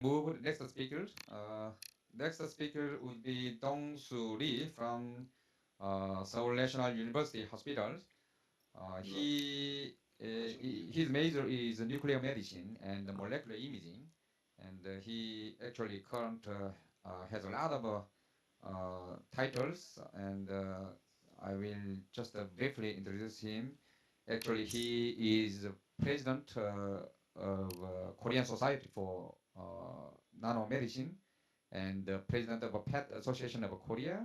Move next speaker. Next speaker would be Dong Su Lee from Seoul National University Hospital. His major is nuclear medicine and molecular imaging, and he actually current has a lot of titles, and I will just briefly introduce him. Actually, he is president of Korean Society for Nanomedicine and president of a PET Association of Korea,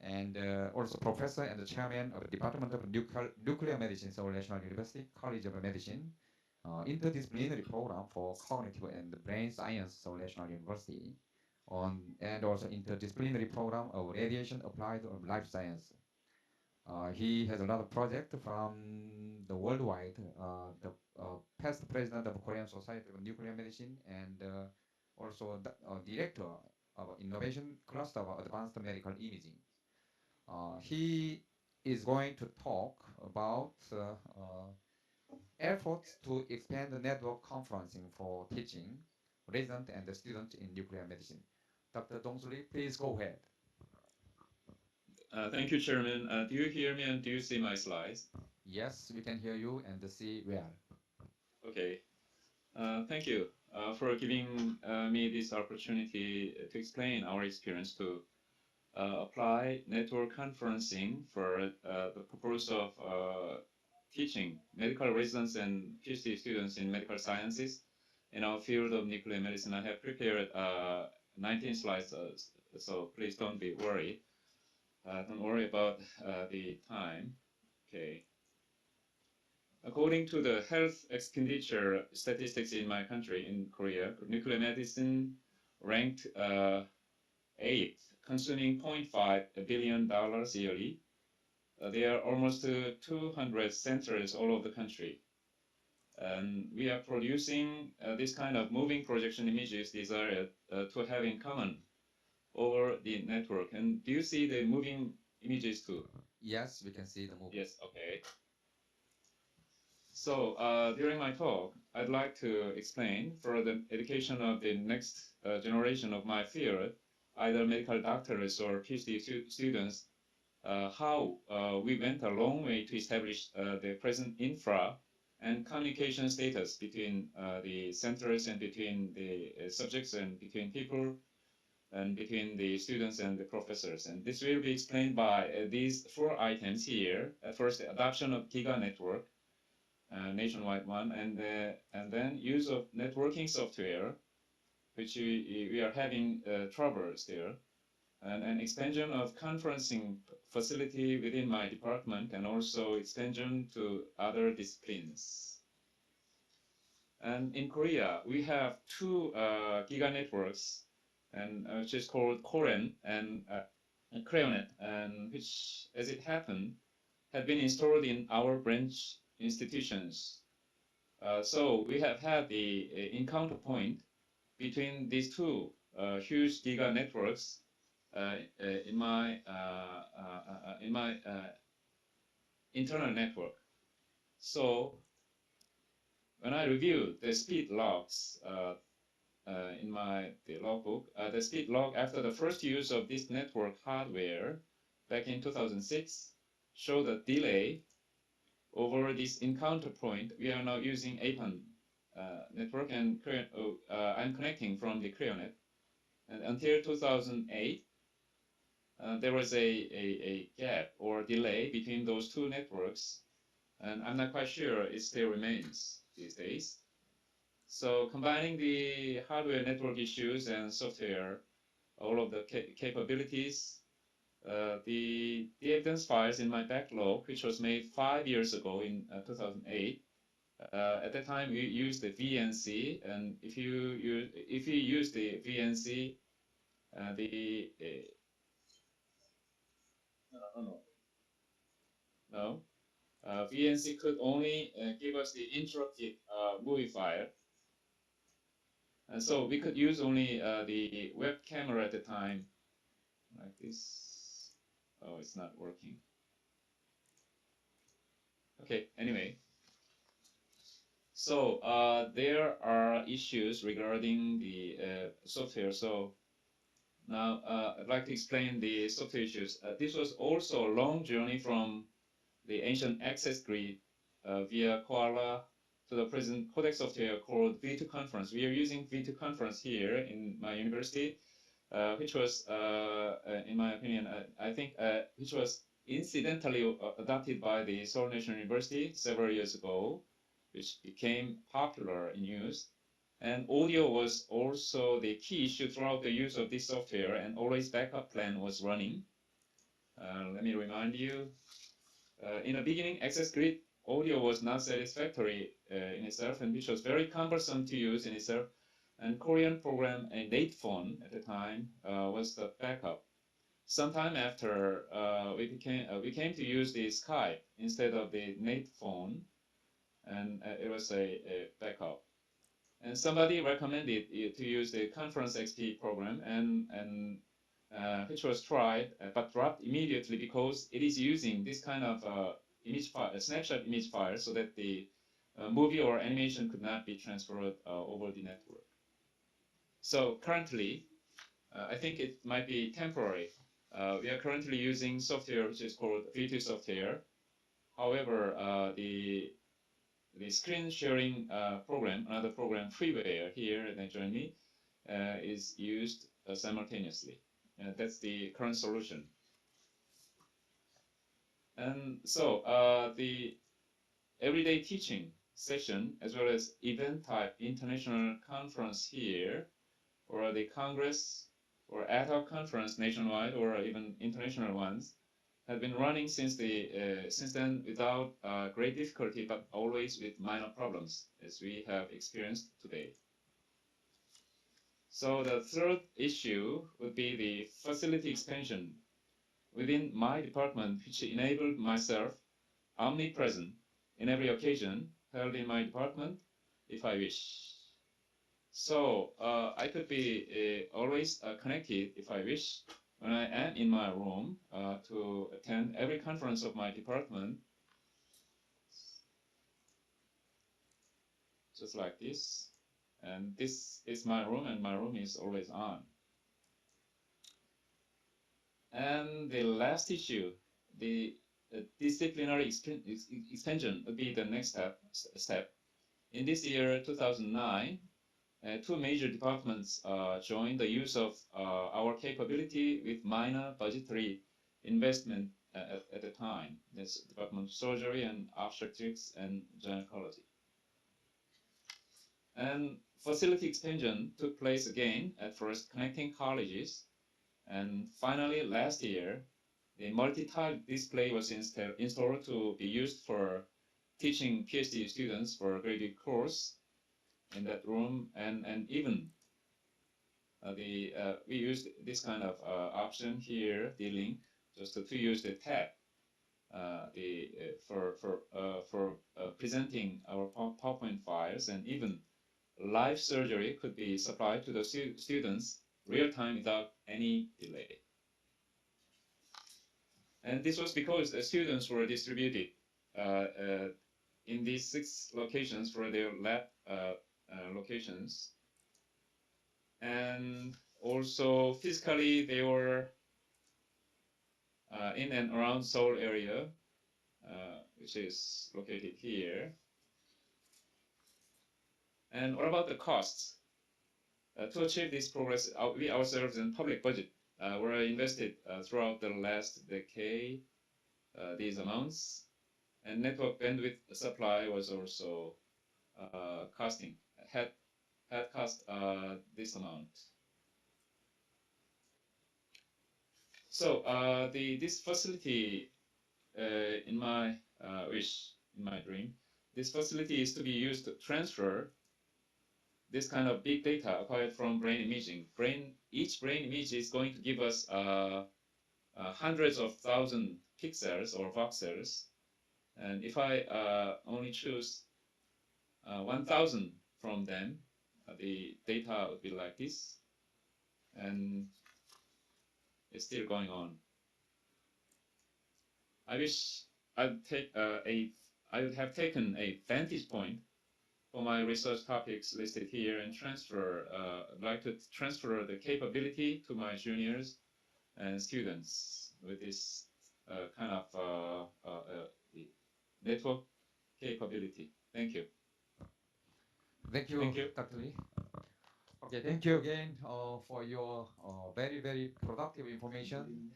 and also professor and the chairman of the Department of Nuclear Medicine, Seoul National University College of Medicine, interdisciplinary program for cognitive and brain science, Seoul National University, and also interdisciplinary program of radiation applied of life science. He has a lot of projects from the worldwide, the past president of Korean Society of Nuclear Medicine, and also the director of Innovation Cluster of Advanced Medical Imaging. He is going to talk about efforts to expand the network conferencing for teaching resident and the student in nuclear medicine. Dr. Dongsuli, please go ahead. Thank you, Chairman. Do you hear me and do you see my slides? Yes, we can hear you and see well. Okay. Thank you for giving me this opportunity to explain our experience to apply network conferencing for the purpose of teaching medical residents and PhD students in medical sciences in our field of nuclear medicine. I have prepared 19 slides, so please don't be worried. Don't worry about the time. Okay. According to the health expenditure statistics in my country, in Korea, nuclear medicine ranked 8th, consuming $0.5 billion yearly. There are almost 200 centers all over the country. And we are producing this kind of moving projection images desired to have in common over the network. And do you see the moving images too? Yes, we can see the movie. Yes, okay. So during my talk, I'd like to explain for the education of the next generation of my field, either medical doctors or PhD students, how we went a long way to establish the present infra and communication status between the centers and between the subjects and between people and between the students and the professors. And this will be explained by these 4 items here. First, the adoption of Giga network, nationwide one, and then use of networking software, which we are having troubles there, and an expansion of conferencing facility within my department, and also expansion to other disciplines. And in Korea, we have two giga networks, and which is called Koren and Creonet, and which, as it happened, had been installed in our branch institutions. So we have had the encounter point between these two huge giga networks in my internal network. So when I reviewed the speed logs in the logbook, the speed log after the first use of this network hardware back in 2006 showed a delay over this encounter point. We are now using APAN network, and I'm connecting from the Creonet. And until 2008, there was a gap or delay between those two networks, and I'm not quite sure it still remains these days. So combining the hardware network issues and software, all of the capabilities, the evidence files in my backlog, which was made 5 years ago in 2008. At that time, we used the VNC, and if you use the VNC, the no, VNC could only give us the interrupted movie file, and so we could use only the web camera at the time, like this. Oh, it's not working. Okay, anyway. So there are issues regarding the software. So now I'd like to explain the software issues. This was also a long journey from the ancient access grid via Koala to the present codec software called V2 Conference. We are using V2 Conference here in my university, which was, in my opinion, I think, which was incidentally adopted by the Seoul National University several years ago, which became popular in use. And audio was also the key issue throughout the use of this software, and always backup plan was running. Let me remind you, in the beginning, access grid audio was not satisfactory in itself, and which was very cumbersome to use in itself. And Korean program, a Nate phone at the time, was the backup. Sometime after, we came to use the Skype instead of the Nate phone, and it was a backup. And somebody recommended to use the Conference XP program, and which was tried but dropped immediately because it is using this kind of image file, snapshot image file, so that the movie or animation could not be transferred over the network. So currently, I think it might be temporary. We are currently using software which is called V2 software. However, the screen sharing program, another program, freeware here that join me, is used simultaneously. That's the current solution. And so the everyday teaching session, as well as event type international conference here, or the congress or ad hoc conference nationwide, or even international ones, have been running since then without great difficulty, but always with minor problems, as we have experienced today. So the third issue would be the facility expansion within my department, which enabled myself omnipresent in every occasion held in my department if I wish. So I could be always connected if I wish when I am in my room to attend every conference of my department, just like this. And this is my room, and my room is always on. And the last issue, the disciplinary expansion would be the next step. In this year, 2009, two major departments joined the use of our capability with minor budgetary investment at the time. That's Department of Surgery and Obstetrics and Gynecology. And facility expansion took place again, at first connecting colleges, and finally last year, the multi-tile display was installed to be used for teaching PhD students for a graduate course in that room, and even we used this kind of option here, the link, just to use the tab for presenting our PowerPoint files, and even live surgery could be supplied to the students real time without any delay. And this was because the students were distributed in these 6 locations for their lab locations. And also physically they were in and around Seoul area, which is located here. And what about the costs? To achieve this progress, we ourselves and public budget were invested throughout the last decade these amounts, and network bandwidth supply was also had cost this amount. So this facility, in my wish, in my dream, this facility is to be used to transfer this kind of big data acquired from brain imaging. Each brain image is going to give us hundreds of thousand pixels or voxels, and if I only choose 1,000 from them, the data would be like this, and it's still going on. I wish I would have taken a vantage point for my research topics listed here and I'd like to transfer the capability to my juniors and students with this kind of network capability. Thank you. Thank you, Thank you. Dr. Lee. Okay, thank you again for your very productive information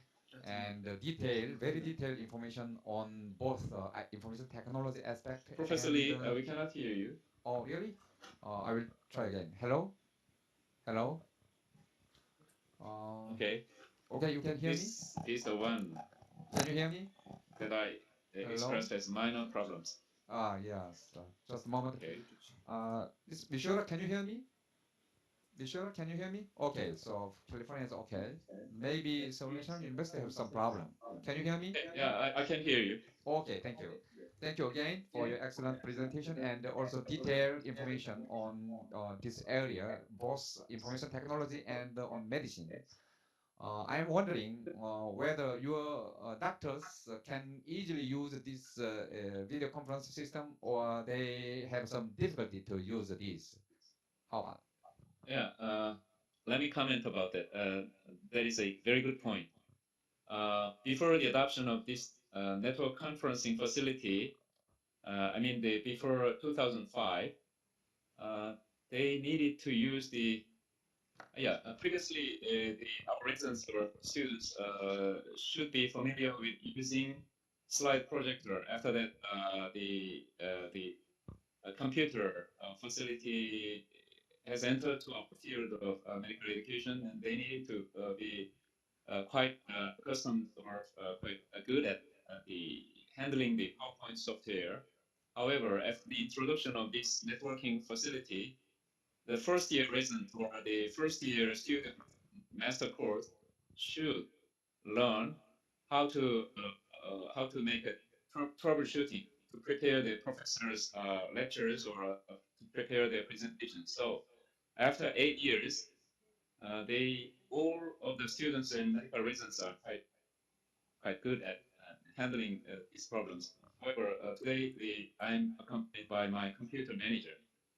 and very detailed information on both information technology aspect Professor and Lee, we cannot hear you. oh really? I will try again. Hello, hello. Okay. Okay, you can hear me? This is the one Can you hear me? that I Hello. expressed as minor problems. Yes. Just a moment. Okay. Bishora, can you hear me? Bishora, can you hear me? Okay, so California is okay. Maybe Seoul National University have some problem. Can you hear me? Yeah, I can hear you. Okay, thank you. Thank you again for your excellent presentation and also detailed information on this area, both information technology and on medicine. I am wondering whether your doctors can easily use this video conference system or they have some difficulty to use this. How about? Yeah, let me comment about that. That is a very good point. Before the adoption of this network conferencing facility, before 2005, uh, they needed to use previously our residents or students should be familiar with using slide projector. After that, the computer facility has entered to our field of medical education, and they needed to be quite accustomed or quite good at the handling the PowerPoint software. However, after the introduction of this networking facility, the first year resident or the first year student master course should learn how to make a troubleshooting to prepare the professor's lectures or to prepare their presentation. So after 8 years, they all of the students and medical residents are quite good at handling these problems. However, today I'm accompanied by my computer manager.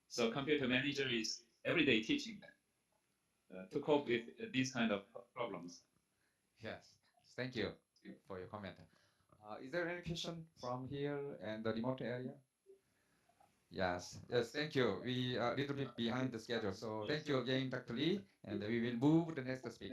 So computer manager is everyday teaching them to cope with these kind of problems. Yes, thank you for your comment. Is there any question from here and the remote area? Yes, yes, thank you. We are a little bit behind the schedule, so thank you again, Dr. Lee, and we will move the next speaker.